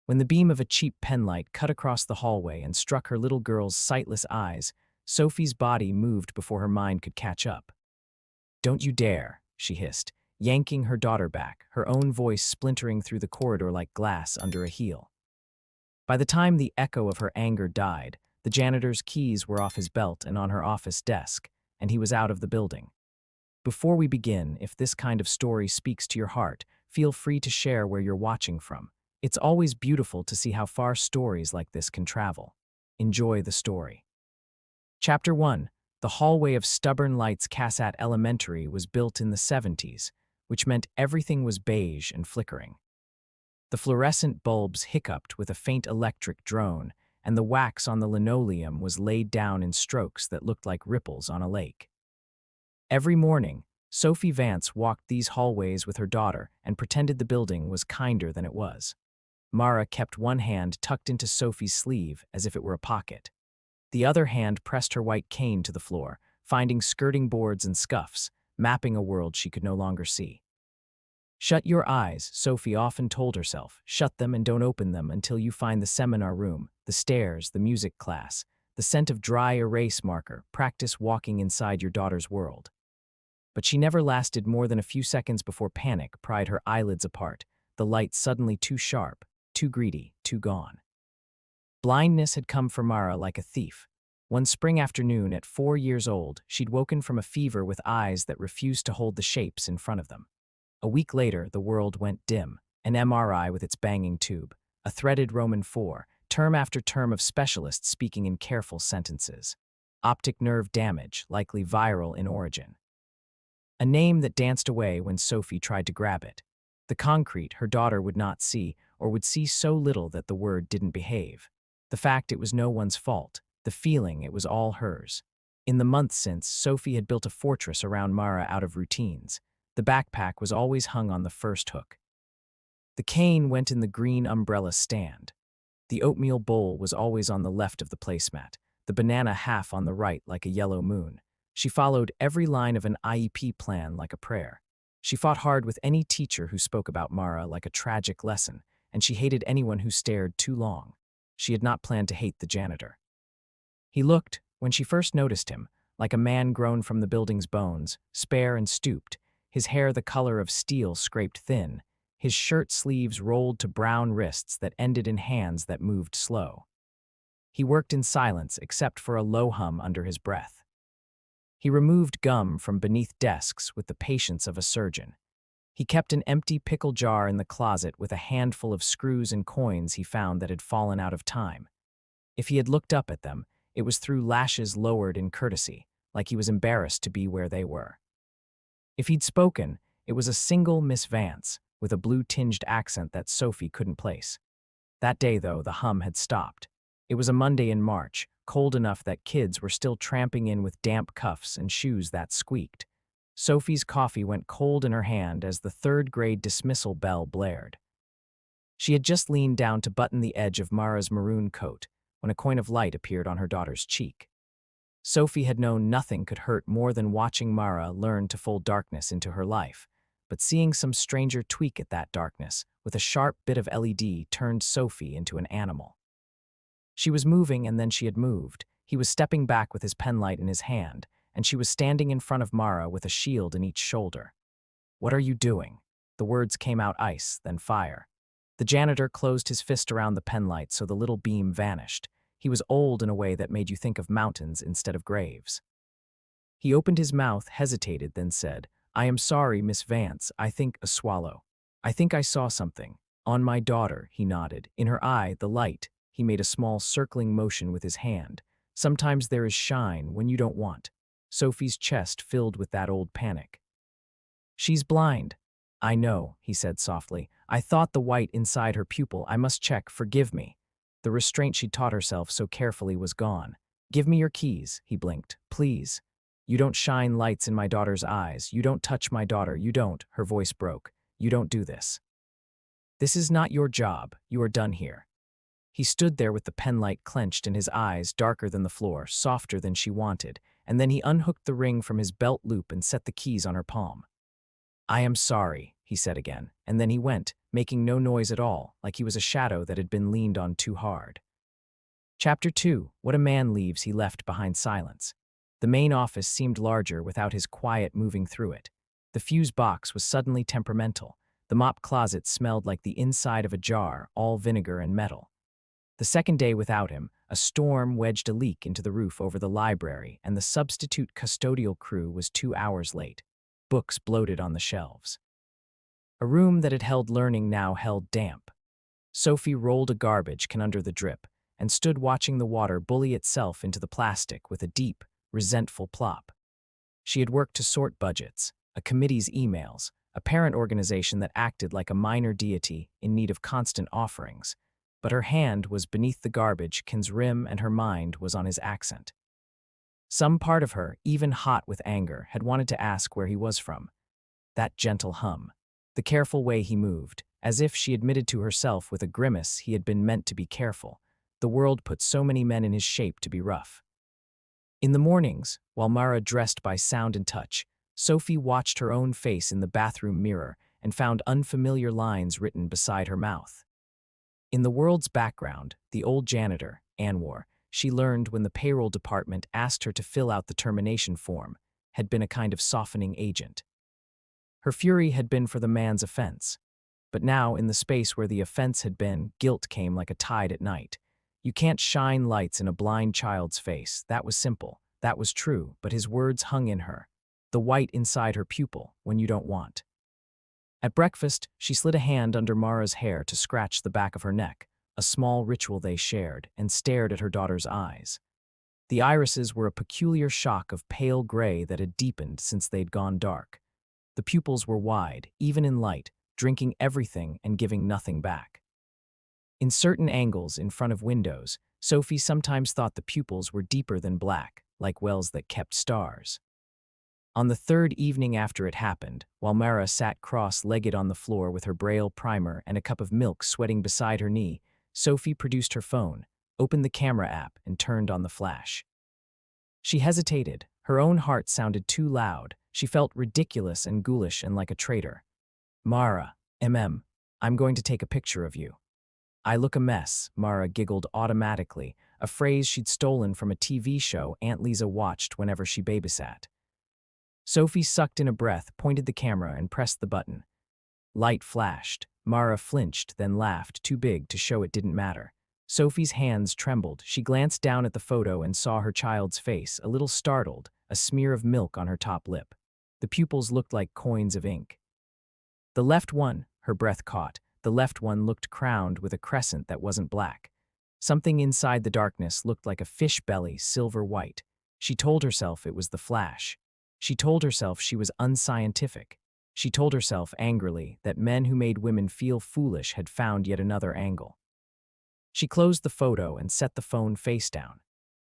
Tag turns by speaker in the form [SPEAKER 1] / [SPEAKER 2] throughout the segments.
[SPEAKER 1] When the beam of a cheap penlight cut across the hallway and struck her little girl's sightless eyes, Sophie's body moved before her mind could catch up. "Don't you dare," she hissed, yanking her daughter back, her own voice splintering through the corridor like glass under a heel. By the time the echo of her anger died, the janitor's keys were off his belt and on her office desk, and he was out of the building. Before we begin, if this kind of story speaks to your heart, feel free to share where you're watching from. It's always beautiful to see how far stories like this can travel. Enjoy the story. Chapter 1. The hallway of Stubborn Lights Cassat Elementary was built in the 70s, which meant everything was beige and flickering. The fluorescent bulbs hiccuped with a faint electric drone, and the wax on the linoleum was laid down in strokes that looked like ripples on a lake. Every morning, Sophie Vance walked these hallways with her daughter and pretended the building was kinder than it was. Mara kept one hand tucked into Sophie's sleeve as if it were a pocket. The other hand pressed her white cane to the floor, finding skirting boards and scuffs, mapping a world she could no longer see. "Shut your eyes," Sophie often told herself. "Shut them and don't open them until you find the seminar room, the stairs, the music class, the scent of dry erase marker. Practice walking inside your daughter's world." But she never lasted more than a few seconds before panic pried her eyelids apart, the light suddenly too sharp, too greedy, too gone. Blindness had come for Mara like a thief. One spring afternoon at 4 years old, she'd woken from a fever with eyes that refused to hold the shapes in front of them. A week later, the world went dim, an MRI with its banging tube, a threaded Roman 4, term after term of specialists speaking in careful sentences. Optic nerve damage, likely viral in origin. A name that danced away when Sophie tried to grab it. The concrete her daughter would not see, or would see so little that the word didn't behave. The fact it was no one's fault, the feeling it was all hers. In the months since, Sophie had built a fortress around Mara out of routines. The backpack was always hung on the first hook. The cane went in the green umbrella stand. The oatmeal bowl was always on the left of the placemat, the banana half on the right like a yellow moon. She followed every line of an IEP plan like a prayer. She fought hard with any teacher who spoke about Mara like a tragic lesson, and she hated anyone who stared too long. She had not planned to hate the janitor. He looked, when she first noticed him, like a man grown from the building's bones, spare and stooped, his hair the color of steel scraped thin, his shirt sleeves rolled to brown wrists that ended in hands that moved slow. He worked in silence except for a low hum under his breath. He removed gum from beneath desks with the patience of a surgeon. He kept an empty pickle jar in the closet with a handful of screws and coins he found that had fallen out of time. If he had looked up at them, it was through lashes lowered in courtesy, like he was embarrassed to be where they were. If he'd spoken, it was a single Miss Vance, with a blue-tinged accent that Sophie couldn't place. That day, though, the hum had stopped. It was a Monday in March, cold enough that kids were still tramping in with damp cuffs and shoes that squeaked. Sophie's coffee went cold in her hand as the third-grade dismissal bell blared. She had just leaned down to button the edge of Mara's maroon coat when a coin of light appeared on her daughter's cheek. Sophie had known nothing could hurt more than watching Mara learn to fold darkness into her life, but seeing some stranger tweak at that darkness with a sharp bit of LED turned Sophie into an animal. She was moving and then she had moved. He was stepping back with his penlight in his hand, and she was standing in front of Mara with a shield in each shoulder. "What are you doing?" The words came out ice, then fire. The janitor closed his fist around the penlight so the little beam vanished. He was old in a way that made you think of mountains instead of graves. He opened his mouth, hesitated, then said, "I am sorry, Miss Vance, I think a swallow. I think I saw something. On my daughter," he nodded. "In her eye, the light." He made a small circling motion with his hand. "Sometimes there is shine when you don't want." Sophie's chest filled with that old panic. "She's blind." "I know," he said softly. "I thought the white inside her pupil. I must check. Forgive me." The restraint she'd taught herself so carefully was gone. "Give me your keys," he blinked. "Please. You don't shine lights in my daughter's eyes. You don't touch my daughter. You don't." Her voice broke. "You don't do this. This is not your job. You are done here." He stood there with the penlight clenched and his eyes darker than the floor, softer than she wanted, and then he unhooked the ring from his belt loop and set the keys on her palm. "I am sorry," he said again, and then he went, making no noise at all, like he was a shadow that had been leaned on too hard. Chapter 2. What a man leaves, he left behind silence. The main office seemed larger without his quiet moving through it. The fuse box was suddenly temperamental. The mop closet smelled like the inside of a jar, all vinegar and metal. The second day without him, a storm wedged a leak into the roof over the library, and the substitute custodial crew was 2 hours late. Books bloated on the shelves. A room that had held learning now held damp. Sophie rolled a garbage can under the drip and stood watching the water bully itself into the plastic with a deep, resentful plop. She had worked to sort budgets, a committee's emails, a parent organization that acted like a minor deity in need of constant offerings, but her hand was beneath the garbage can's rim and her mind was on his accent. Some part of her, even hot with anger, had wanted to ask where he was from. That gentle hum, the careful way he moved, as if she admitted to herself with a grimace he had been meant to be careful. The world put so many men in his shape to be rough. In the mornings, while Mara dressed by sound and touch, Sophie watched her own face in the bathroom mirror and found unfamiliar lines written beside her mouth. In the world's background, the old janitor, Anwar, she learned when the payroll department asked her to fill out the termination form, had been a kind of softening agent. Her fury had been for the man's offense. But now, in the space where the offense had been, guilt came like a tide at night. You can't shine lights in a blind child's face. That was simple. That was true, but his words hung in her. The white inside her pupil, when you don't want. At breakfast, she slid a hand under Mara's hair to scratch the back of her neck, a small ritual they shared, and stared at her daughter's eyes. The irises were a peculiar shock of pale gray that had deepened since they'd gone dark. The pupils were wide, even in light, drinking everything and giving nothing back. In certain angles in front of windows, Sophie sometimes thought the pupils were deeper than black, like wells that kept stars. On the third evening after it happened, while Mara sat cross-legged on the floor with her Braille primer and a cup of milk sweating beside her knee, Sophie produced her phone, opened the camera app, and turned on the flash. She hesitated. Her own heart sounded too loud. She felt ridiculous and ghoulish and like a traitor. "Mara, I'm going to take a picture of you." "I look a mess," Mara giggled automatically, a phrase she'd stolen from a TV show Aunt Lisa watched whenever she babysat. Sophie sucked in a breath, pointed the camera, and pressed the button. Light flashed. Mara flinched, then laughed, too big to show it didn't matter. Sophie's hands trembled. She glanced down at the photo and saw her child's face, a little startled, a smear of milk on her top lip. The pupils looked like coins of ink. The left one, her breath caught, the left one looked crowned with a crescent that wasn't black. Something inside the darkness looked like a fish belly, silver white. She told herself it was the flash. She told herself she was unscientific. She told herself angrily that men who made women feel foolish had found yet another angle. She closed the photo and set the phone face down.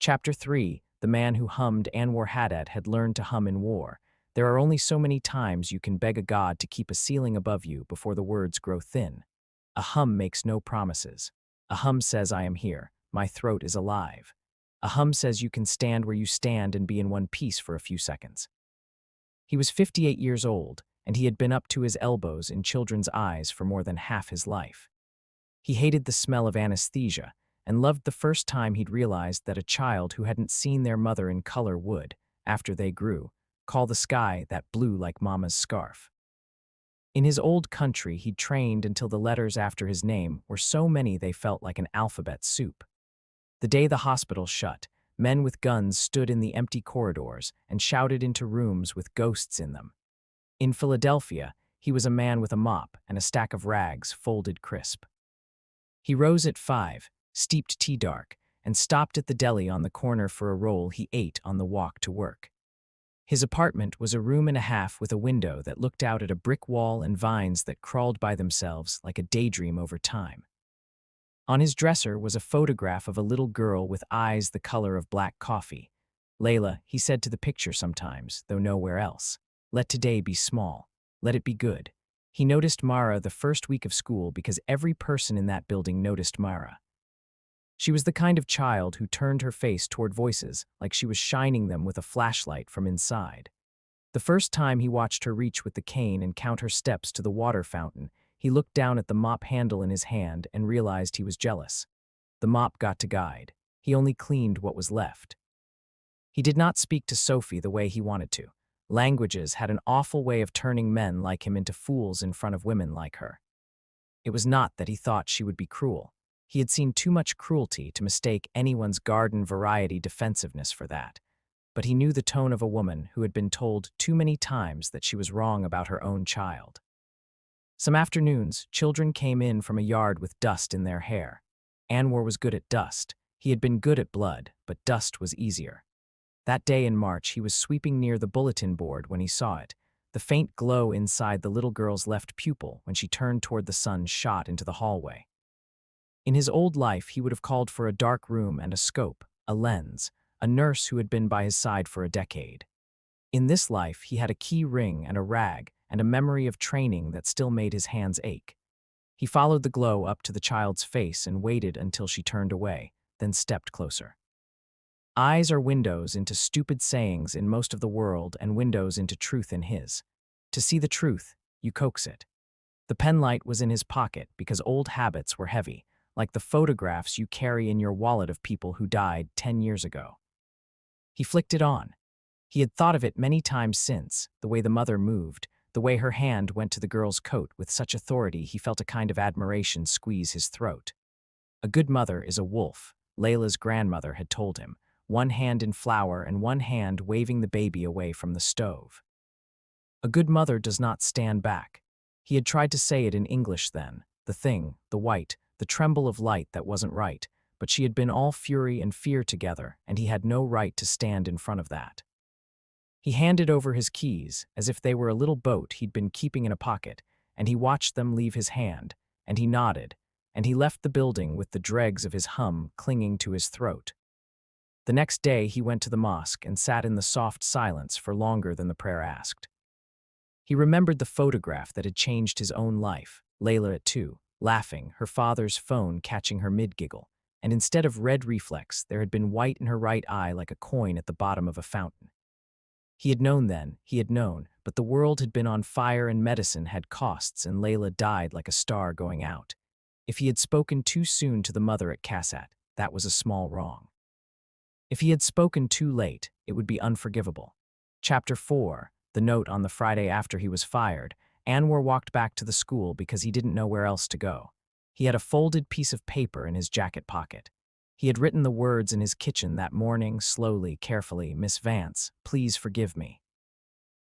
[SPEAKER 1] Chapter 3. The man who hummed Anwar Haddad had learned to hum in war. There are only so many times you can beg a god to keep a ceiling above you before the words grow thin. A hum makes no promises. A hum says, "I am here. My throat is alive." A hum says you can stand where you stand and be in one piece for a few seconds. He was 58 years old, and he had been up to his elbows in children's eyes for more than half his life. He hated the smell of anesthesia and loved the first time he'd realized that a child who hadn't seen their mother in color would, after they grew, call the sky that blue like Mama's scarf. In his old country, he'd trained until the letters after his name were so many they felt like an alphabet soup. The day the hospital shut, men with guns stood in the empty corridors and shouted into rooms with ghosts in them. In Philadelphia, he was a man with a mop and a stack of rags folded crisp. He rose at 5, steeped tea dark, and stopped at the deli on the corner for a roll he ate on the walk to work. His apartment was a room and a half with a window that looked out at a brick wall and vines that crawled by themselves like a daydream over time. On his dresser was a photograph of a little girl with eyes the color of black coffee. "Layla," he said to the picture sometimes, though nowhere else. "Let today be small. Let it be good." He noticed Mara the first week of school because every person in that building noticed Mara. She was the kind of child who turned her face toward voices like she was shining them with a flashlight from inside. The first time he watched her reach with the cane and count her steps to the water fountain, he looked down at the mop handle in his hand and realized he was jealous. The mop got to guide. He only cleaned what was left. He did not speak to Sophie the way he wanted to. Languages had an awful way of turning men like him into fools in front of women like her. It was not that he thought she would be cruel. He had seen too much cruelty to mistake anyone's garden variety defensiveness for that. But he knew the tone of a woman who had been told too many times that she was wrong about her own child. Some afternoons, children came in from a yard with dust in their hair. Anwar was good at dust. He had been good at blood, but dust was easier. That day in March, he was sweeping near the bulletin board when he saw it. The faint glow inside the little girl's left pupil when she turned toward the sun shot into the hallway. In his old life, he would have called for a dark room and a scope, a lens, a nurse who had been by his side for a decade. In this life, he had a key ring and a rag and a memory of training that still made his hands ache. He followed the glow up to the child's face and waited until she turned away, then stepped closer. Eyes are windows into stupid sayings in most of the world and windows into truth in his. To see the truth, you coax it. The penlight was in his pocket because old habits were heavy, like the photographs you carry in your wallet of people who died 10 years ago. He flicked it on. He had thought of it many times since, the way the mother moved, the way her hand went to the girl's coat with such authority he felt a kind of admiration squeeze his throat. A good mother is a wolf, Layla's grandmother had told him, one hand in flour and one hand waving the baby away from the stove. A good mother does not stand back. He had tried to say it in English then, the thing, the white, the tremble of light that wasn't right, but she had been all fury and fear together, and he had no right to stand in front of that. He handed over his keys, as if they were a little boat he'd been keeping in a pocket, and he watched them leave his hand, and he nodded, and he left the building with the dregs of his hum clinging to his throat. The next day he went to the mosque and sat in the soft silence for longer than the prayer asked. He remembered the photograph that had changed his own life, Layla at 2, laughing, her father's phone catching her mid-giggle, and instead of red reflex, there had been white in her right eye like a coin at the bottom of a fountain. He had known then, but the world had been on fire and medicine had costs and Layla died like a star going out. If he had spoken too soon to the mother at Casat, that was a small wrong. If he had spoken too late, it would be unforgivable. Chapter 4, the note on the Friday after he was fired, Anwar walked back to the school because he didn't know where else to go. He had a folded piece of paper in his jacket pocket. He had written the words in his kitchen that morning, slowly, carefully, "Miss Vance, please forgive me.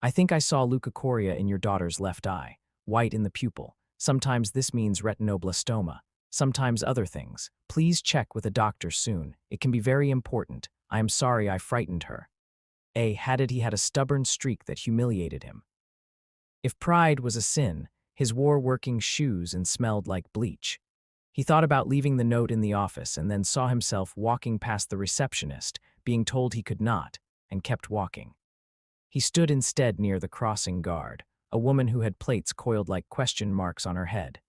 [SPEAKER 1] I think I saw leukocoria in your daughter's left eye, white in the pupil. Sometimes this means retinoblastoma, sometimes other things. Please check with a doctor soon. It can be very important. I am sorry I frightened her." He had a stubborn streak that humiliated him. If pride was a sin, his wore working shoes and smelled like bleach. He thought about leaving the note in the office and then saw himself walking past the receptionist, being told he could not, and kept walking. He stood instead near the crossing guard, a woman who had plates coiled like question marks on her head.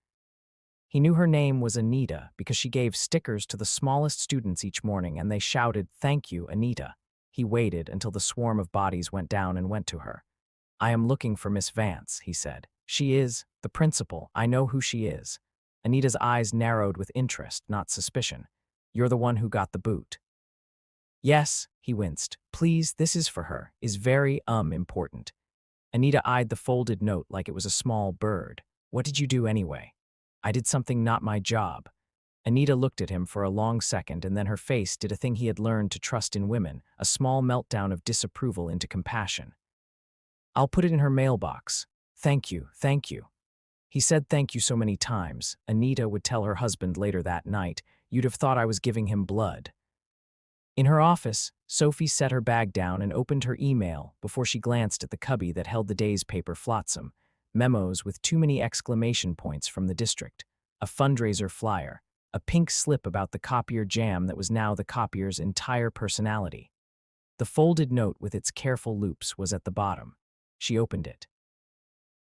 [SPEAKER 1] He knew her name was Anita because she gave stickers to the smallest students each morning and they shouted, "Thank you, Anita." He waited until the swarm of bodies went down and went to her. "I am looking for Miss Vance," he said. "She is the principal. I know who she is." Anita's eyes narrowed with interest, not suspicion. "You're the one who got the boot." "Yes," he winced. "Please, this is for her. Is very, important." Anita eyed the folded note like it was a small bird. "What did you do anyway?" "I did something not my job." Anita looked at him for a long second and then her face did a thing he had learned to trust in women, a small meltdown of disapproval into compassion. "I'll put it in her mailbox. Thank you, thank you." He said thank you so many times, Anita would tell her husband later that night, "You'd have thought I was giving him blood." In her office, Sophie set her bag down and opened her email before she glanced at the cubby that held the day's paper flotsam, memos with too many exclamation points from the district, a fundraiser flyer, a pink slip about the copier jam that was now the copier's entire personality. The folded note with its careful loops was at the bottom. She opened it.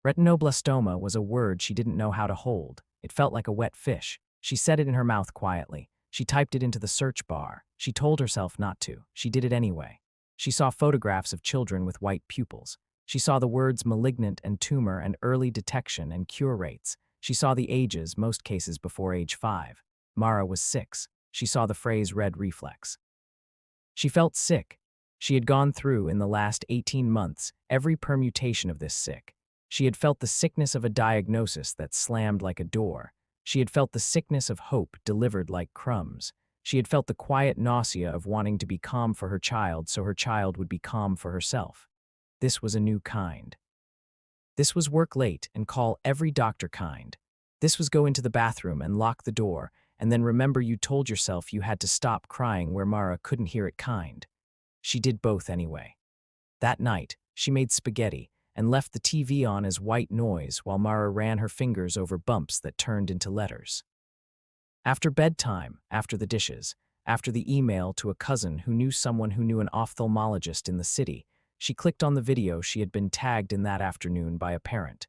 [SPEAKER 1] Retinoblastoma was a word she didn't know how to hold. It felt like a wet fish. She set it in her mouth quietly. She typed it into the search bar. She told herself not to. She did it anyway. She saw photographs of children with white pupils. She saw the words malignant and tumor and early detection and cure rates. She saw the ages, most cases before age 5. Mara was 6. She saw the phrase red reflex. She felt sick. She had gone through, in the last 18 months, every permutation of this sick. She had felt the sickness of a diagnosis that slammed like a door. She had felt the sickness of hope delivered like crumbs. She had felt the quiet nausea of wanting to be calm for her child so her child would be calm for herself. This was a new kind. This was work late and call every doctor kind. This was go into the bathroom and lock the door, and then remember you told yourself you had to stop crying where Mara couldn't hear it kind. She did both anyway. That night, she made spaghetti and left the TV on as white noise while Mara ran her fingers over bumps that turned into letters. After bedtime, after the dishes, after the email to a cousin who knew someone who knew an ophthalmologist in the city, she clicked on the video she had been tagged in that afternoon by a parent.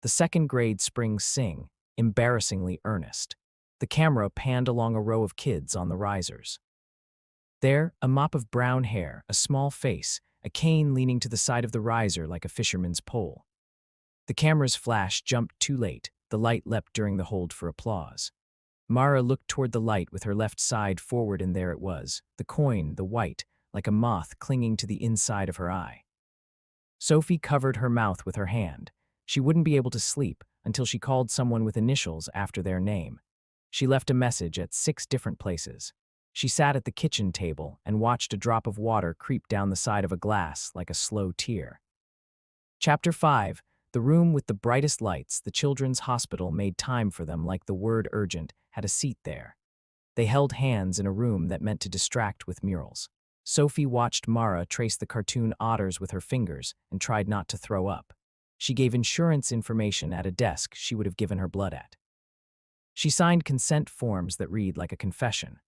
[SPEAKER 1] The second-grade spring sing, embarrassingly earnest. The camera panned along a row of kids on the risers. There, a mop of brown hair, a small face, a cane leaning to the side of the riser like a fisherman's pole. The camera's flash jumped too late. The light leapt during the hold for applause. Mara looked toward the light with her left side forward, and there it was, the coin, the white, like a moth clinging to the inside of her eye. Sophie covered her mouth with her hand. She wouldn't be able to sleep until she called someone with initials after their name. She left a message at 6 different places. She sat at the kitchen table and watched a drop of water creep down the side of a glass like a slow tear. Chapter 5. The room with the brightest lights. The children's hospital made time for them like the word urgent had a seat there. They held hands in a room that meant to distract with murals. Sophie watched Mara trace the cartoon otters with her fingers and tried not to throw up. She gave insurance information at a desk she would have given her blood at. She signed consent forms that read like a confession.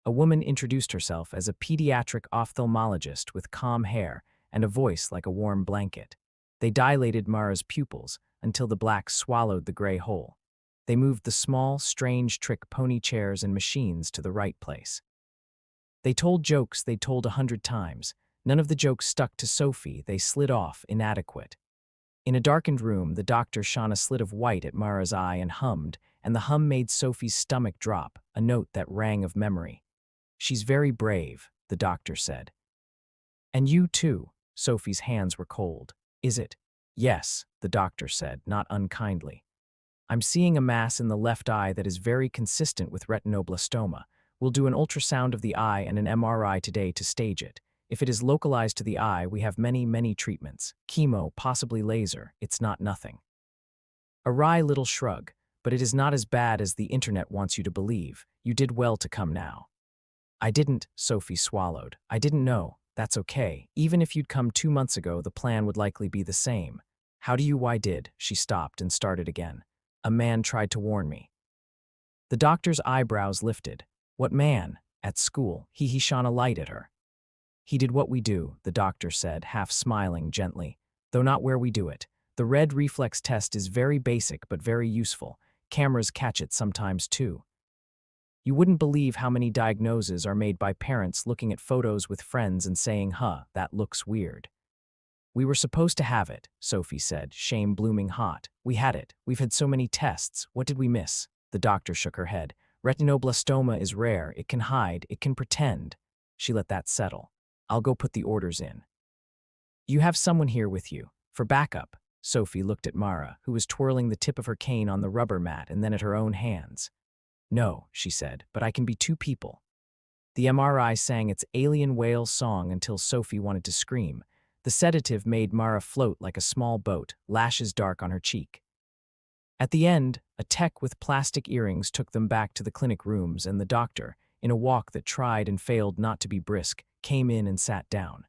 [SPEAKER 1] A woman introduced herself as a pediatric ophthalmologist with calm hair and a voice like a warm blanket. They dilated Mara's pupils until the black swallowed the gray hole. They moved the small, strange trick pony chairs and machines to the right place. They told jokes they'd told 100 times. None of the jokes stuck to Sophie. They slid off, inadequate. In a darkened room, the doctor shone a slit of white at Mara's eye and hummed, and the hum made Sophie's stomach drop, a note that rang of memory. "She's very brave," the doctor said. "And you too." Sophie's hands were cold. "Is it?" "Yes," the doctor said, not unkindly. "I'm seeing a mass in the left eye that is very consistent with retinoblastoma. We'll do an ultrasound of the eye and an MRI today to stage it. If it is localized to the eye, we have many treatments. Chemo, possibly laser. It's not nothing." A wry little shrug. "But it is not as bad as the internet wants you to believe. You did well to come now." "I didn't," Sophie swallowed. "I didn't know. That's okay. Even if you'd come 2 months ago, the plan would likely be the same." "How do you why did?" She stopped and started again. "A man tried to warn me." The doctor's eyebrows lifted. "What man?" "At school. He shone a light at her." "He did what we do," the doctor said, half smiling gently, "though not where we do it. The red reflex test is very basic but very useful. Cameras catch it sometimes too. You wouldn't believe how many diagnoses are made by parents looking at photos with friends and saying, that looks weird." "We were supposed to have it," Sophie said, shame blooming hot. "We had it. We've had so many tests. What did we miss?" The doctor shook her head. "Retinoblastoma is rare. It can hide. It can pretend." She let that settle. "I'll go put the orders in." "You have someone here with you. For backup." Sophie looked at Mara, who was twirling the tip of her cane on the rubber mat and then at her own hands. "No," she said, "but I can be 2 people." The MRI sang its alien whale song until Sophie wanted to scream. The sedative made Mara float like a small boat, lashes dark on her cheek. At the end, a tech with plastic earrings took them back to the clinic rooms, and the doctor, in a walk that tried and failed not to be brisk, came in and sat down.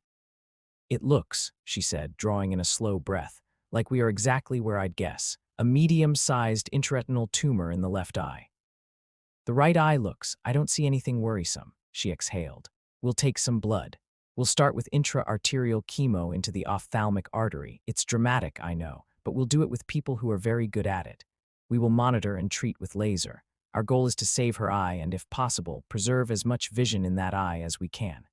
[SPEAKER 1] "It looks," she said, drawing in a slow breath, "like we are exactly where I'd guess. A medium-sized intraretinal tumor in the left eye." "The right eye looks, I don't see anything worrisome," she exhaled. "We'll take some blood. We'll start with intra-arterial chemo into the ophthalmic artery. It's dramatic, I know, but we'll do it with people who are very good at it. We will monitor and treat with laser. Our goal is to save her eye and, if possible, preserve as much vision in that eye as we can."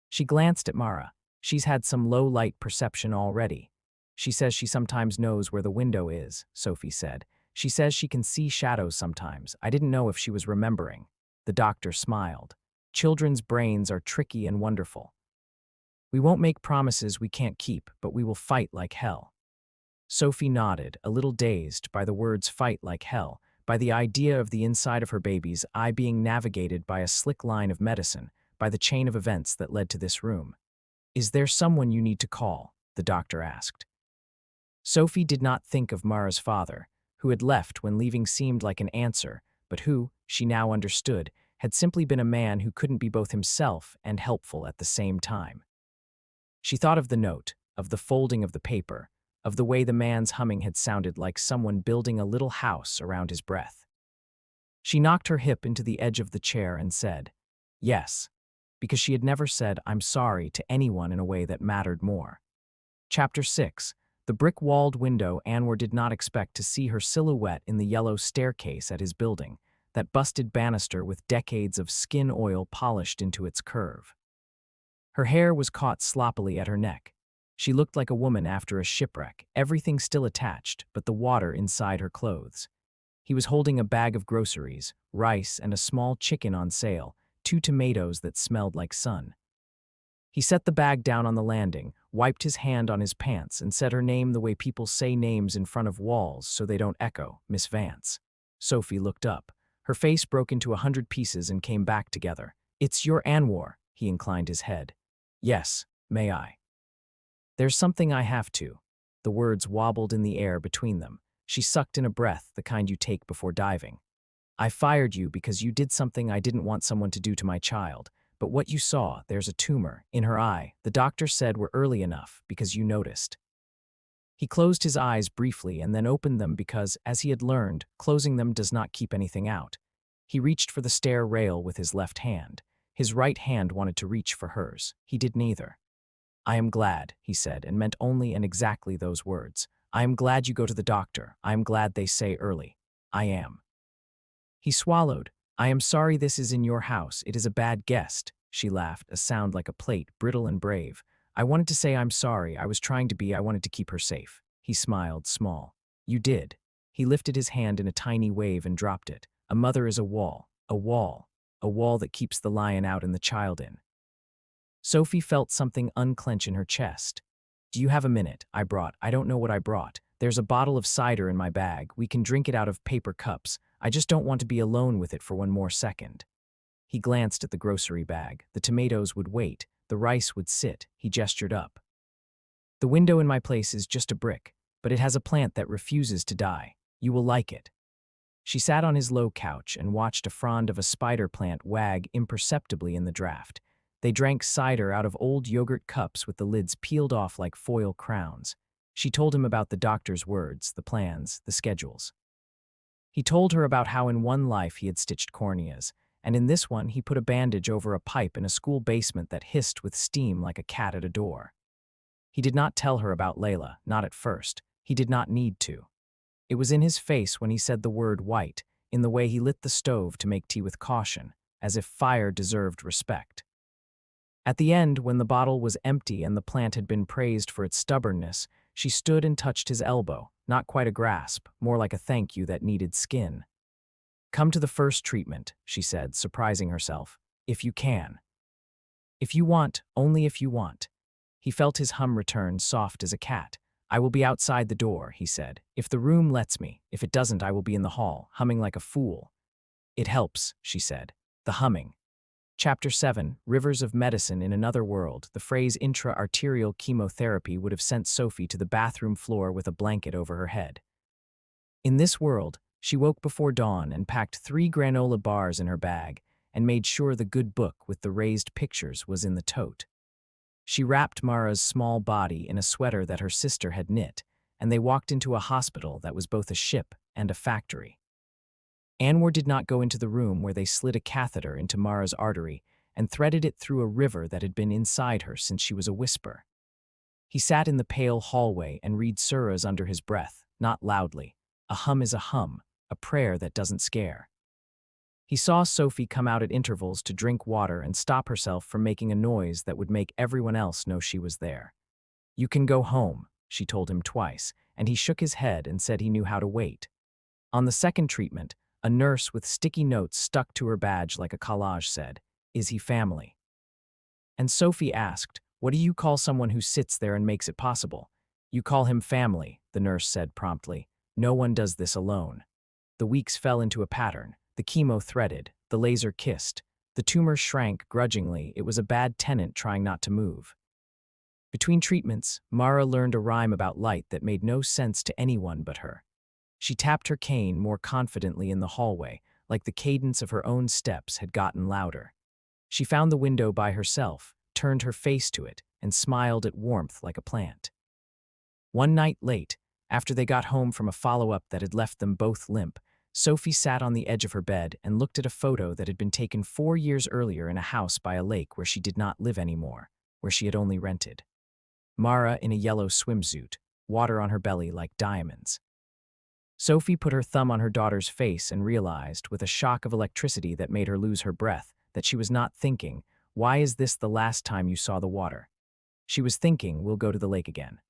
[SPEAKER 1] She glanced at Mara. She's had some low-light perception already. She says she sometimes knows where the window is, Sophie said. She says she can see shadows sometimes. I didn't know if she was remembering. The doctor smiled. Children's brains are tricky and wonderful. We won't make promises we can't keep, but we will fight like hell. Sophie nodded, a little dazed by the words fight like hell, by the idea of the inside of her baby's eye being navigated by a slick line of medicine, by the chain of events that led to this room. Is there someone you need to call? The doctor asked. Sophie did not think of Mara's father, who had left when leaving seemed like an answer, but who, she now understood, had simply been a man who couldn't be both himself and helpful at the same time. She thought of the note, of the folding of the paper, of the way the man's humming had sounded like someone building a little house around his breath. She knocked her hip into the edge of the chair and said, yes, because she had never said I'm sorry to anyone in a way that mattered more. Chapter 6. The brick-walled window. Anwar did not expect to see her silhouette in the yellow staircase at his building, that busted banister with decades of skin oil polished into its curve. Her hair was caught sloppily at her neck. She looked like a woman after a shipwreck, everything still attached but the water inside her clothes. He was holding a bag of groceries, rice and a small chicken on sale, 2 tomatoes that smelled like sun. He set the bag down on the landing, wiped his hand on his pants, and said her name the way people say names in front of walls so they don't echo, Miss Vance. Sophie looked up. Her face broke into 100 pieces and came back together. It's your Anwar, he inclined his head. Yes, may I? There's something I have to. The words wobbled in the air between them. She sucked in a breath, the kind you take before diving. I fired you because you did something I didn't want someone to do to my child. But what you saw, there's a tumor in her eye, the doctor said were early enough because you noticed. He closed his eyes briefly and then opened them because, as he had learned, closing them does not keep anything out. He reached for the stair rail with his left hand. His right hand wanted to reach for hers. He did neither. I am glad, he said, and meant only and exactly those words. I am glad you go to the doctor. I am glad they say early. I am. He swallowed. I am sorry this is in your house. It is a bad guest. She laughed, a sound like a plate, brittle and brave. I wanted to say I'm sorry. I was trying to be. I wanted to keep her safe. He smiled, small. You did. He lifted his hand in a tiny wave and dropped it. A mother is a wall. A wall. A wall that keeps the lion out and the child in. Sophie felt something unclench in her chest. Do you have a minute? I don't know what I brought. There's a bottle of cider in my bag. We can drink it out of paper cups. I just don't want to be alone with it for one more second. He glanced at the grocery bag. The tomatoes would wait. The rice would sit. He gestured up. The window in my place is just a brick, but it has a plant that refuses to die. You will like it. She sat on his low couch and watched a frond of a spider plant wag imperceptibly in the draft. They drank cider out of old yogurt cups with the lids peeled off like foil crowns. She told him about the doctor's words, the plans, the schedules. He told her about how in one life he had stitched corneas, and in this one he put a bandage over a pipe in a school basement that hissed with steam like a cat at a door. He did not tell her about Layla, not at first. He did not need to. It was in his face when he said the word white, in the way he lit the stove to make tea with caution, as if fire deserved respect. At the end, when the bottle was empty and the plant had been praised for its stubbornness, she stood and touched his elbow, not quite a grasp, more like a thank you that needed skin. Come to the first treatment, she said, surprising herself, if you can. If you want, only if you want. He felt his hum return, soft as a cat. I will be outside the door, he said. If the room lets me. If it doesn't, I will be in the hall, humming like a fool. It helps, she said. The humming. Chapter 7, Rivers of Medicine in Another World. The phrase intra-arterial chemotherapy would have sent Sophie to the bathroom floor with a blanket over her head. In this world, she woke before dawn and packed 3 granola bars in her bag and made sure the good book with the raised pictures was in the tote. She wrapped Mara's small body in a sweater that her sister had knit, and they walked into a hospital that was both a ship and a factory. Anwar did not go into the room where they slid a catheter into Mara's artery and threaded it through a river that had been inside her since she was a whisper. He sat in the pale hallway and read surahs under his breath, not loudly. A hum is a hum, a prayer that doesn't scare. He saw Sophie come out at intervals to drink water and stop herself from making a noise that would make everyone else know she was there. "You can go home," she told him twice, and he shook his head and said he knew how to wait. On the second treatment, a nurse with sticky notes stuck to her badge like a collage said, "Is he family?" And Sophie asked, "What do you call someone who sits there and makes it possible?" "You call him family," the nurse said promptly. "No one does this alone." The weeks fell into a pattern. The chemo threaded, the laser kissed. The tumor shrank grudgingly. It was a bad tenant trying not to move. Between treatments, Mara learned a rhyme about light that made no sense to anyone but her. She tapped her cane more confidently in the hallway, like the cadence of her own steps had gotten louder. She found the window by herself, turned her face to it, and smiled at warmth like a plant. One night late, after they got home from a follow-up that had left them both limp, Sophie sat on the edge of her bed and looked at a photo that had been taken 4 years earlier in a house by a lake where she did not live anymore, where she had only rented. Mara in a yellow swimsuit, water on her belly like diamonds. Sophie put her thumb on her daughter's face and realized, with a shock of electricity that made her lose her breath, that she was not thinking, "Why is this the last time you saw the water?" She was thinking, "We'll go to the lake again.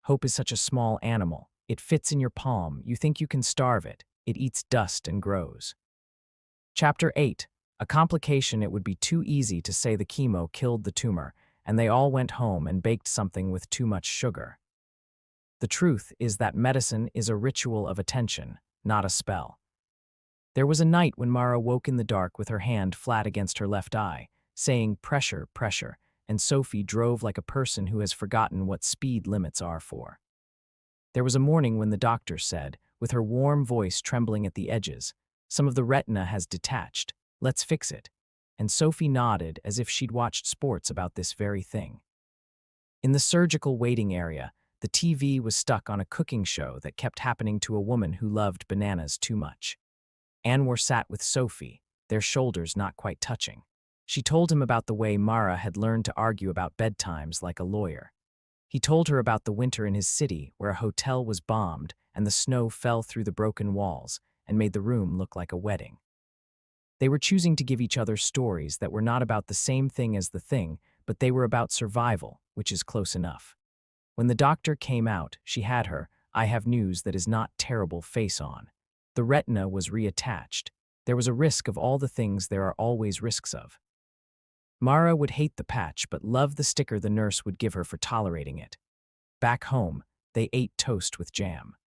[SPEAKER 1] Hope is such a small animal. It fits in your palm. You think you can starve it. It eats dust and grows." Chapter 8. A complication. It would be too easy to say the chemo killed the tumor, and they all went home and baked something with too much sugar. The truth is that medicine is a ritual of attention, not a spell. There was a night when Mara woke in the dark with her hand flat against her left eye, saying, "Pressure, pressure," and Sophie drove like a person who has forgotten what speed limits are for. There was a morning when the doctor said, with her warm voice trembling at the edges, "Some of the retina has detached. Let's fix it." And Sophie nodded as if she'd watched sports about this very thing. In the surgical waiting area, the TV was stuck on a cooking show that kept happening to a woman who loved bananas too much. Anwar sat with Sophie, their shoulders not quite touching. She told him about the way Mara had learned to argue about bedtimes like a lawyer. He told her about the winter in his city where a hotel was bombed and the snow fell through the broken walls and made the room look like a wedding. They were choosing to give each other stories that were not about the same thing as the thing, but they were about survival, which is close enough. When the doctor came out, she had her "I have news that is not terrible" face on. The retina was reattached. There was a risk of all the things there are always risks of. Mara would hate the patch but love the sticker the nurse would give her for tolerating it. Back home, they ate toast with jam.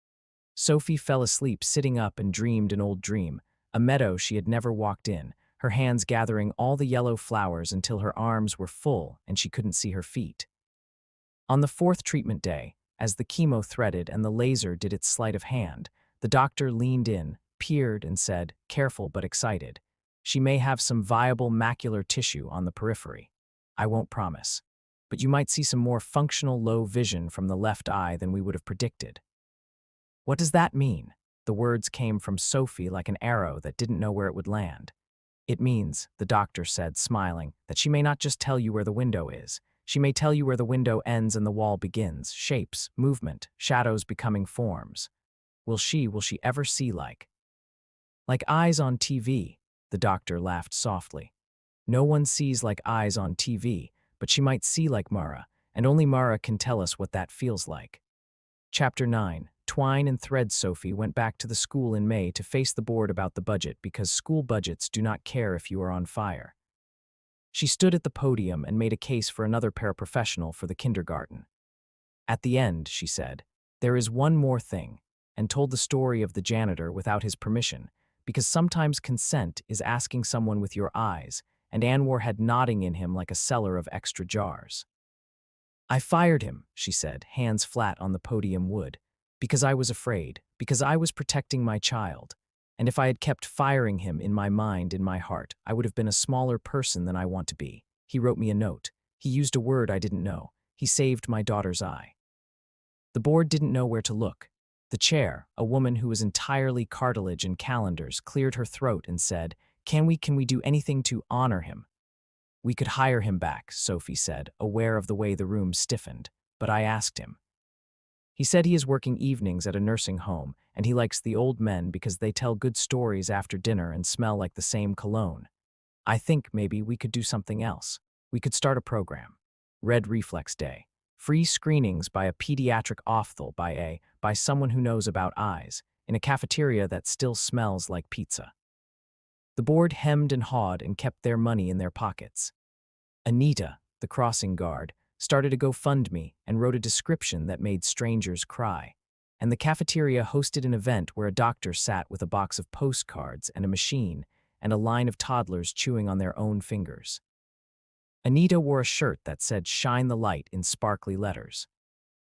[SPEAKER 1] Sophie fell asleep sitting up and dreamed an old dream, a meadow she had never walked in, her hands gathering all the yellow flowers until her arms were full and she couldn't see her feet. On the 4th treatment day, as the chemo threaded and the laser did its sleight of hand, the doctor leaned in, peered, and said, careful but excited, "She may have some viable macular tissue on the periphery. I won't promise. But you might see some more functional low vision from the left eye than we would have predicted." "What does that mean?" The words came from Sophie like an arrow that didn't know where it would land. "It means," the doctor said, smiling, "that she may not just tell you where the window is. She may tell you where the window ends and the wall begins, shapes, movement, shadows becoming forms. Will she ever see like eyes on TV?" The doctor laughed softly. "No one sees like eyes on TV, but she might see like Mara, and only Mara can tell us what that feels like." Chapter 9. Twine and thread. Sophie went back to the school in May to face the board about the budget because school budgets do not care if you are on fire. She stood at the podium and made a case for another paraprofessional for the kindergarten. "At the end," she said, "there is one more thing," and told the story of the janitor without his permission, because sometimes consent is asking someone with your eyes, and Anwar had nodding in him like a seller of extra jars. "I fired him," she said, hands flat on the podium wood, "because I was afraid, because I was protecting my child. And if I had kept firing him in my mind, in my heart, I would have been a smaller person than I want to be. He wrote me a note. He used a word I didn't know. He saved my daughter's eye." The board didn't know where to look. The chair, a woman who was entirely cartilage and calendars, cleared her throat and said, Can we do anything to honor him?" "We could hire him back," Sophie said, aware of the way the room stiffened, "but I asked him. He said he is working evenings at a nursing home, and he likes the old men because they tell good stories after dinner and smell like the same cologne. I think maybe we could do something else. We could start a program. Red Reflex Day. Free screenings by a pediatric ophthal by someone who knows about eyes, in a cafeteria that still smells like pizza. The board hemmed and hawed and kept their money in their pockets. Anita, the crossing guard, started a GoFundMe and wrote a description that made strangers cry. And the cafeteria hosted an event where a doctor sat with a box of postcards and a machine and a line of toddlers chewing on their own fingers. Anita wore a shirt that said "Shine the Light" in sparkly letters.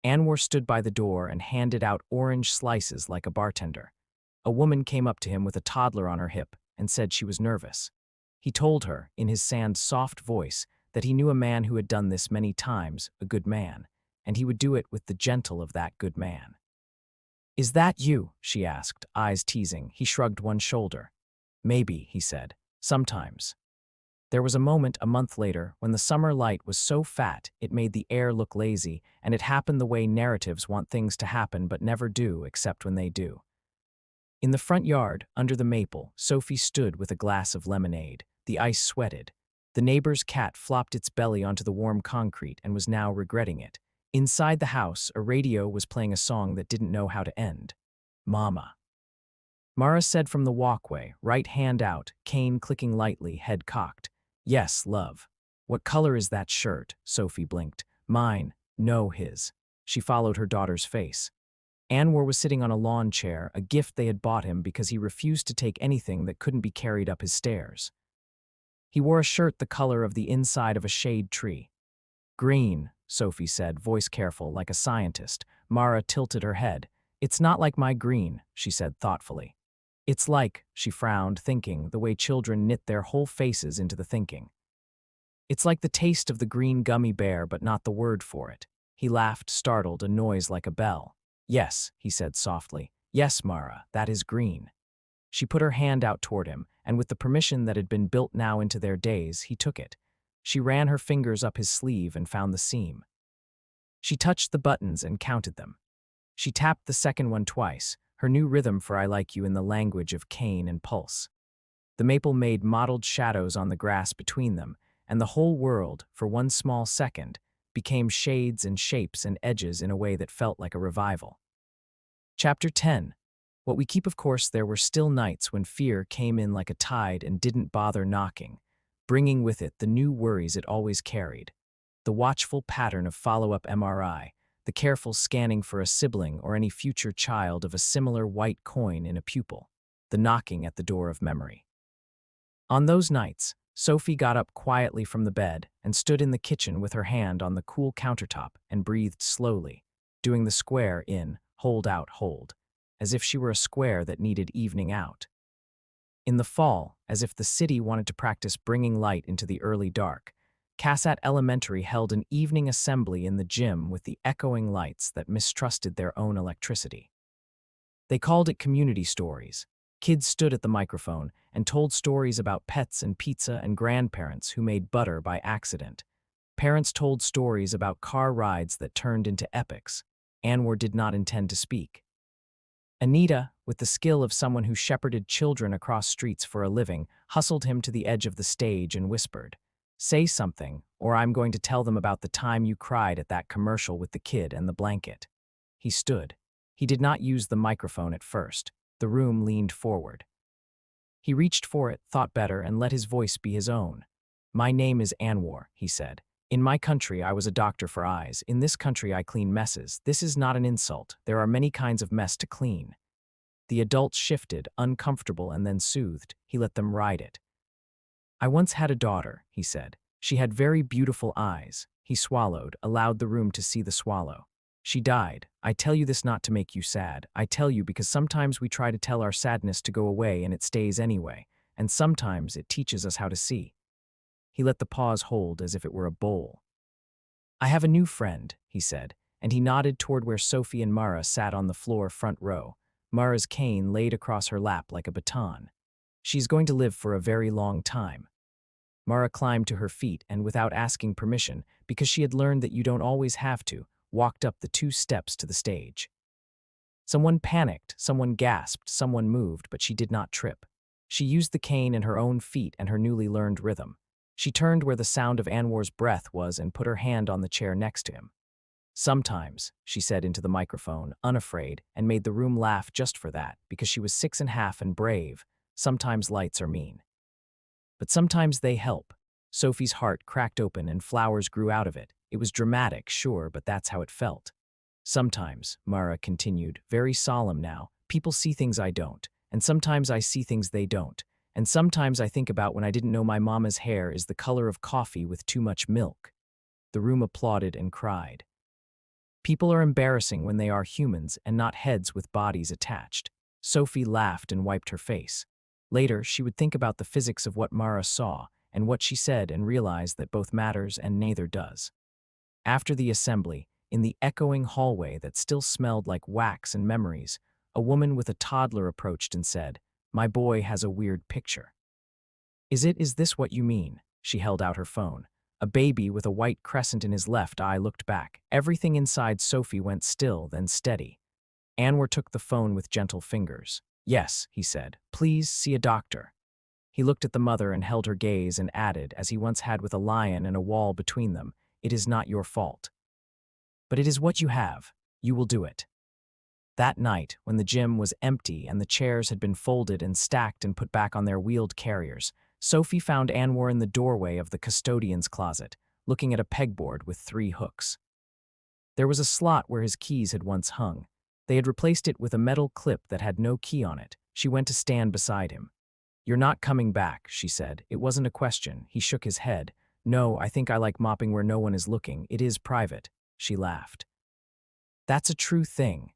[SPEAKER 1] Anwar stood by the door and handed out orange slices like a bartender. A woman came up to him with a toddler on her hip and said she was nervous. He told her, in his soft voice, that he knew a man who had done this many times, a good man, and he would do it with the gentle of that good man. "Is that you?" she asked, eyes teasing. He shrugged one shoulder. "Maybe," he said. "Sometimes." There was a moment a month later when the summer light was so fat it made the air look lazy, and it happened the way narratives want things to happen but never do except when they do. In the front yard, under the maple, Sophie stood with a glass of lemonade. The ice sweated. The neighbor's cat flopped its belly onto the warm concrete and was now regretting it. Inside the house, a radio was playing a song that didn't know how to end. "Mama." Mara said from the walkway, right hand out, cane clicking lightly, head cocked. "Yes, love." "What color is that shirt?" Sophie blinked. "Mine." "No, his." She followed her daughter's face. Anwar was sitting on a lawn chair, a gift they had bought him because he refused to take anything that couldn't be carried up his stairs. He wore a shirt the color of the inside of a shade tree. "Green," Sophie said, voice careful, like a scientist. Mara tilted her head. "It's not like my green," she said thoughtfully. "It's like," she frowned, thinking, the way children knit their whole faces into the thinking. "It's like the taste of the green gummy bear, but not the word for it." He laughed, startled, a noise like a bell. "Yes," he said softly. "Yes, Mara, that is green." She put her hand out toward him, and with the permission that had been built now into their days, he took it. She ran her fingers up his sleeve and found the seam. She touched the buttons and counted them. She tapped the second one twice, her new rhythm for "I like you" in the language of cane and pulse. The maple made mottled shadows on the grass between them, and the whole world, for one small second, became shades and shapes and edges in a way that felt like a revival. Chapter 10. What we keep. Of course, there were still nights when fear came in like a tide and didn't bother knocking, bringing with it the new worries it always carried. The watchful pattern of follow-up MRI, the careful scanning for a sibling or any future child of a similar white coin in a pupil, the knocking at the door of memory. On those nights, Sophie got up quietly from the bed and stood in the kitchen with her hand on the cool countertop and breathed slowly, doing the square in, hold out, hold, as if she were a square that needed evening out. In the fall, as if the city wanted to practice bringing light into the early dark, Cassat Elementary held an evening assembly in the gym with the echoing lights that mistrusted their own electricity. They called it Community Stories. Kids stood at the microphone and told stories about pets and pizza and grandparents who made butter by accident. Parents told stories about car rides that turned into epics. Anwar did not intend to speak. Anita, with the skill of someone who shepherded children across streets for a living, hustled him to the edge of the stage and whispered, "Say something, or I'm going to tell them about the time you cried at that commercial with the kid and the blanket." He stood. He did not use the microphone at first. The room leaned forward. He reached for it, thought better, and let his voice be his own. "My name is Anwar," he said. "In my country, I was a doctor for eyes. In this country, I clean messes. This is not an insult. There are many kinds of mess to clean." The adults shifted, uncomfortable and then soothed. He let them ride it. "I once had a daughter," he said. "She had very beautiful eyes." He swallowed, allowed the room to see the swallow. "She died. I tell you this not to make you sad. I tell you because sometimes we try to tell our sadness to go away and it stays anyway, and sometimes it teaches us how to see." He let the pause hold as if it were a bowl. "I have a new friend," he said, and he nodded toward where Sophie and Mara sat on the floor front row. Mara's cane laid across her lap like a baton. "She's going to live for a very long time." Mara climbed to her feet and, without asking permission, because she had learned that you don't always have to, walked up the 2 steps to the stage. Someone panicked, someone gasped, someone moved, but she did not trip. She used the cane in her own feet and her newly learned rhythm. She turned where the sound of Anwar's breath was and put her hand on the chair next to him. Sometimes, she said into the microphone, unafraid, and made the room laugh just for that, because she was 6.5 and brave. Sometimes lights are mean. But sometimes they help. Sophie's heart cracked open and flowers grew out of it. It was dramatic, sure, but that's how it felt. Sometimes, Mara continued, very solemn now, people see things I don't, and sometimes I see things they don't, and sometimes I think about when I didn't know my mama's hair is the color of coffee with too much milk. The room applauded and cried. People are embarrassing when they are humans and not heads with bodies attached. Sophie laughed and wiped her face. Later, she would think about the physics of what Mara saw and what she said and realize that both matters and neither does. After the assembly, in the echoing hallway that still smelled like wax and memories, a woman with a toddler approached and said, "My boy has a weird picture." Is this what you mean?" She held out her phone. A baby with a white crescent in his left eye looked back. Everything inside Sophie went still, then steady. Anwar took the phone with gentle fingers. "Yes," he said. "Please see a doctor." He looked at the mother and held her gaze and added, as he once had with a lion and a wall between them, "It is not your fault. But it is what you have. You will do it." That night, when the gym was empty and the chairs had been folded and stacked and put back on their wheeled carriers, Sophie found Anwar in the doorway of the custodian's closet, looking at a pegboard with 3 hooks. There was a slot where his keys had once hung. They had replaced it with a metal clip that had no key on it. She went to stand beside him. "You're not coming back," she said. It wasn't a question. He shook his head. "No, I think I like mopping where no one is looking. It is private." She laughed. "That's a true thing."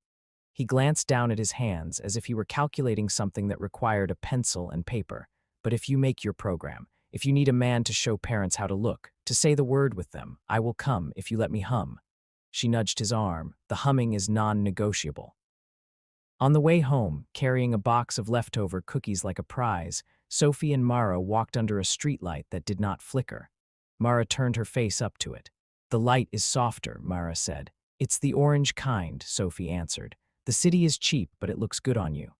[SPEAKER 1] He glanced down at his hands as if he were calculating something that required a pencil and paper. "But if you make your program, if you need a man to show parents how to look, to say the word with them, I will come if you let me hum." She nudged his arm. "The humming is non-negotiable." On the way home, carrying a box of leftover cookies like a prize, Sophie and Mara walked under a streetlight that did not flicker. Mara turned her face up to it. "The light is softer," Mara said. "It's the orange kind," Sophie answered. "The city is cheap, but it looks good on you."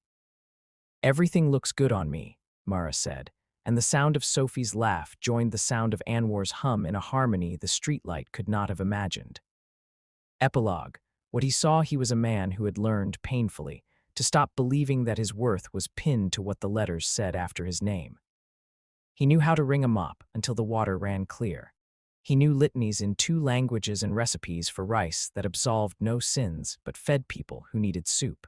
[SPEAKER 1] "Everything looks good on me," Mara said, and the sound of Sophie's laugh joined the sound of Anwar's hum in a harmony the streetlight could not have imagined. Epilogue. What he was a man who had learned, painfully, to stop believing that his worth was pinned to what the letters said after his name. He knew how to wring a mop until the water ran clear. He knew litanies in 2 languages and recipes for rice that absolved no sins but fed people who needed soup.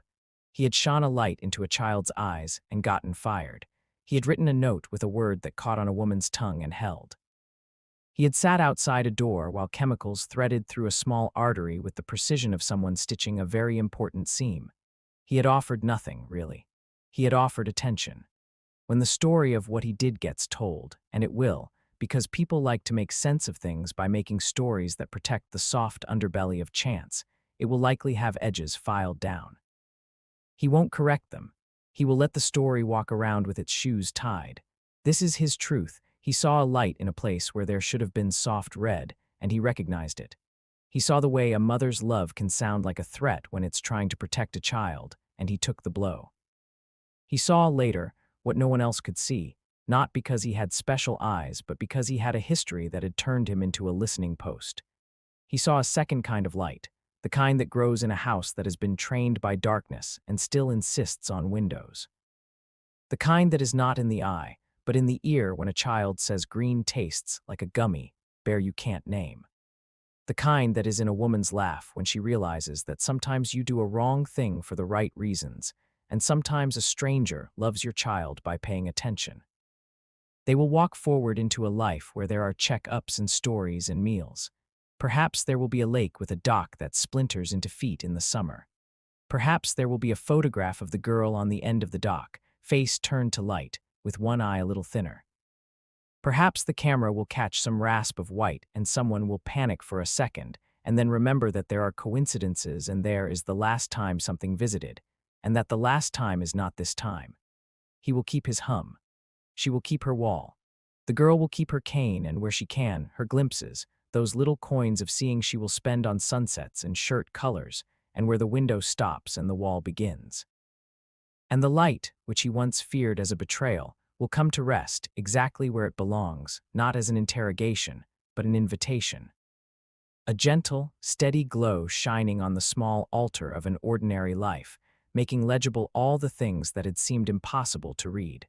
[SPEAKER 1] He had shone a light into a child's eyes and gotten fired. He had written a note with a word that caught on a woman's tongue and held. He had sat outside a door while chemicals threaded through a small artery with the precision of someone stitching a very important seam. He had offered nothing, really. He had offered attention. When the story of what he did gets told, and it will, because people like to make sense of things by making stories that protect the soft underbelly of chance, it will likely have edges filed down. He won't correct them. He will let the story walk around with its shoes tied. This is his truth. He saw a light in a place where there should have been soft red, and he recognized it. He saw the way a mother's love can sound like a threat when it's trying to protect a child, and he took the blow. He saw later what no one else could see, not because he had special eyes, but because he had a history that had turned him into a listening post. He saw a second kind of light, the kind that grows in a house that has been trained by darkness and still insists on windows. The kind that is not in the eye, but in the ear when a child says green tastes like a gummy bear you can't name. The kind that is in a woman's laugh when she realizes that sometimes you do a wrong thing for the right reasons, and sometimes a stranger loves your child by paying attention. They will walk forward into a life where there are check-ups and stories and meals. Perhaps there will be a lake with a dock that splinters into feet in the summer. Perhaps there will be a photograph of the girl on the end of the dock, face turned to light, with one eye a little thinner. Perhaps the camera will catch some rasp of white and someone will panic for a second and then remember that there are coincidences and there is the last time something visited, and that the last time is not this time. He will keep his hum. She will keep her wall. The girl will keep her cane and, where she can, her glimpses, those little coins of seeing she will spend on sunsets and shirt colors, and where the window stops and the wall begins. And the light, which he once feared as a betrayal, will come to rest exactly where it belongs, not as an interrogation, but an invitation. A gentle, steady glow shining on the small altar of an ordinary life, making legible all the things that had seemed impossible to read.